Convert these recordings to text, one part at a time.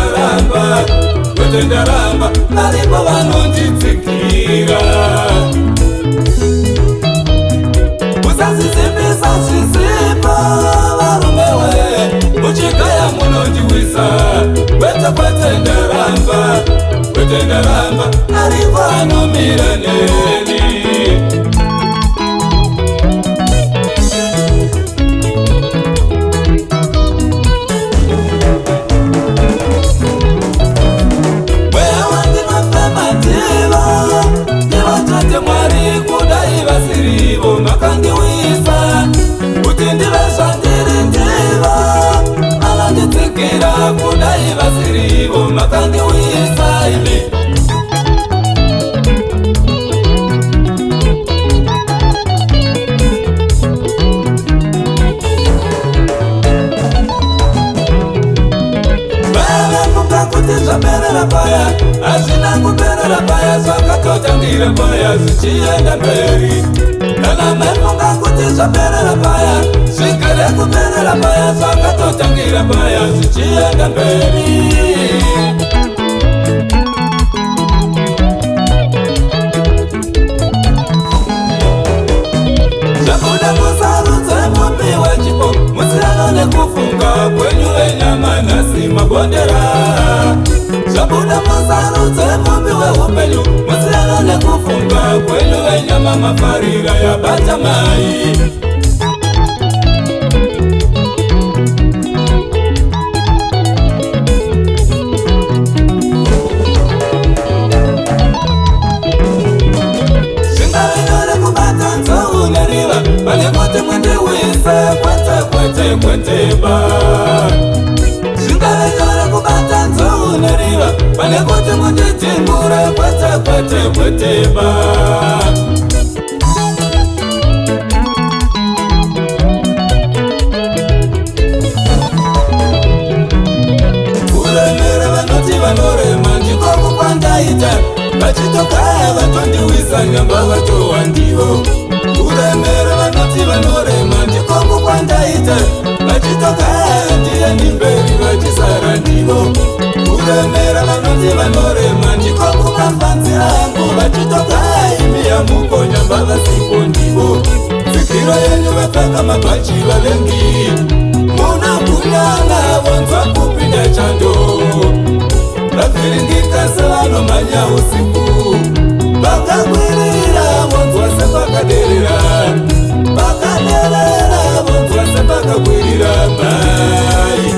ndaramba, kwete ndaramba, naripo vanonditsikira. Usazisimbisa zvisipo varumewe, muchigaya munondiwisa. Kwete kwete ndaramba, kwete ndaramba, naripo anomira neni. Mwari kudai vasirivo makandiwisa kuti ndive zvandiri ndivo, vanonditsikira kudai vasirivo makandiwisa imi. Vavafunga kuti zvaperera paya, hazvina kuperera paya, zvakatotangira paya zvichienda mberi. Kana maifunga kuti zvaperera paya, zvikere kuperera paya, zvakatotangira paya zvichienda mberi. Zvabuda musarudze mupi wechipo, musiyano nekufunga kwenyu venyama nhasi mabondera. Zvabuda musarudze mupi weupenyu, musiyano nekufunga kwenyu venyama mafarira yabata mai. Zvingave nyore kubata nzou neriva, pane kuti mundiwise kwete kwete kwete ba. Zvingave nyore kubata nzou neriva, pane kuti munditimbure kwete kwete kwete ba. Kuremera vanoti vanorema ndiko kukwandaita, vachitokaya vatondiwisa nyamba vatowa ndivo. Kuremera vanoti vanorema ndiko kukwandaita, vachitokaya ndiye ndimberi vachisara ndivo. Kuremera vanoti vanorema ndiko kukambanzira yangu, vachitokaya imi yamuko nyamba vasipo ndivo. Fikiro yenyu vapfeka mabhachi vavengi, muna kunyana vonzwa kupinda chando. Vavhiringika sevanomhanya usiku, vakakwirira vonzwa sepakaderera, vakaderera vonzwa sepakakwirira mai.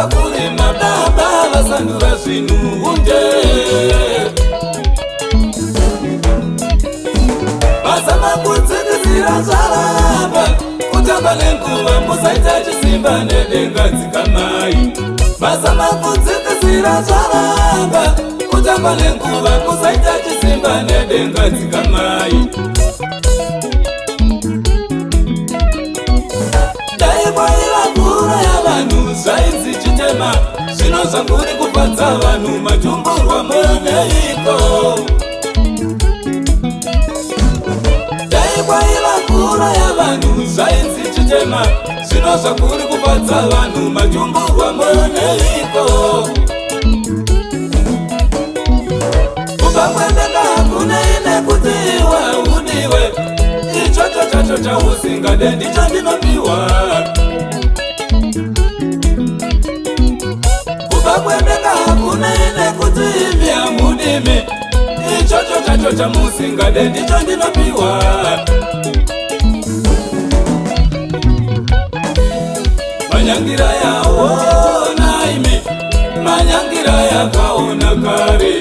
kurima baba vasandura zvinunje. Basama zira zvaramba kutamba nenguva musaita chisimba nedenga dzikamai mazama kudzikisira zvaramba kutamba nenguva musaita chisimba nedenga dzikamai daibwaira kura yavanhu zvainzi chitema zvino zvanguri kufadza vanhu matumburwa moneiko daibwaira kura yavanhu zvainzi chitema zvino zvanguri kufadza vanhu matumburwa moneiko kubva kwendeka kuneine kuti iwe udiwe ichocho chacho chausingade ndicho ndinopiwa kubva kwendeka kuneine kuti imi hamudimi ichocho chacho chamusingade ndicho ndinopiwa manyangira yaona imi manyangira yakaona kare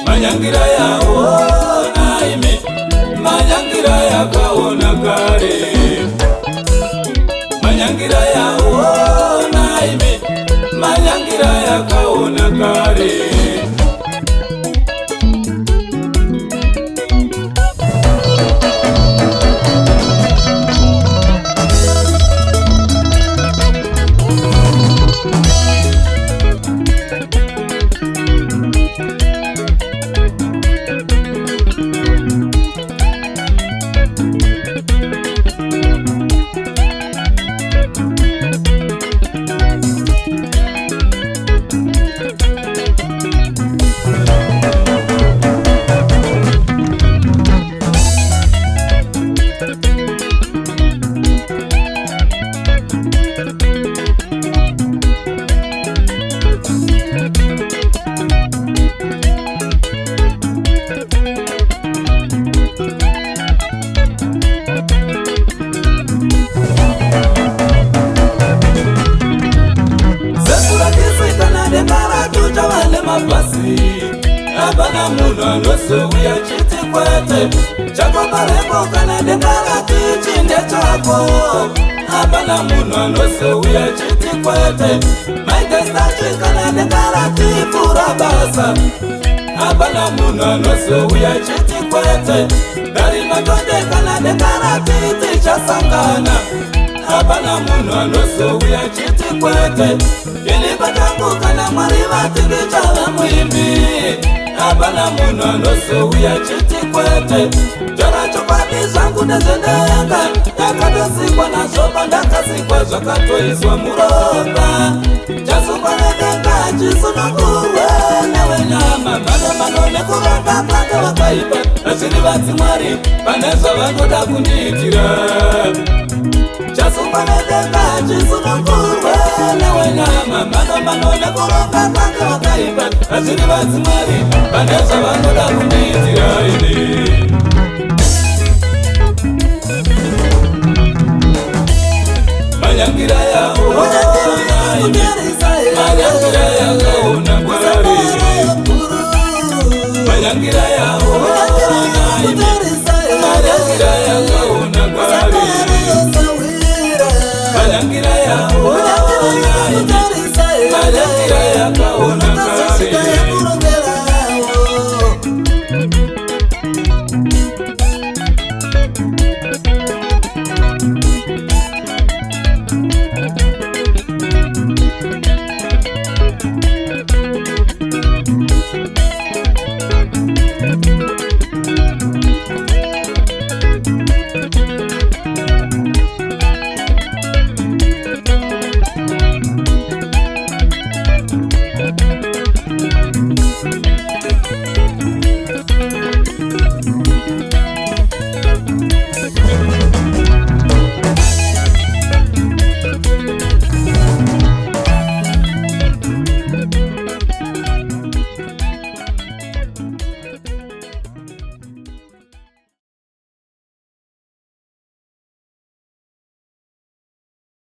manyangira yaona imi manyangira yakaona kare manyangira yaona imi manyangira yakaona kare hapana munhu anosouya chiti kwete chako pareko kana dengarati chinde chako hapana munhu anosouya chiti kwete maitestachi kana dengarati pura basa hapana munhu anosouya chiti kwete dari matonde kana dengarati tichasangana hapana munhu anosouya chiti kwete ini patangu kana mwari vatingichava muimbi hapana munhu anosouya chiti kwete tora chokwadi zvangu nezvendenga ndakatosikwa nazvo pandakasikwa zvakatoiswa muropa chasungwa nedenga chisunungurwe newenyama manomano nekuronga kwake vakaipa nazviri vadzimwari pane zvavanoda kundiitira chasungwa nedenga chisunungurwe newenyama manomano nekuronga kwake vakaipa nazviri vadzimwari pane zvavanoda kundiitira ini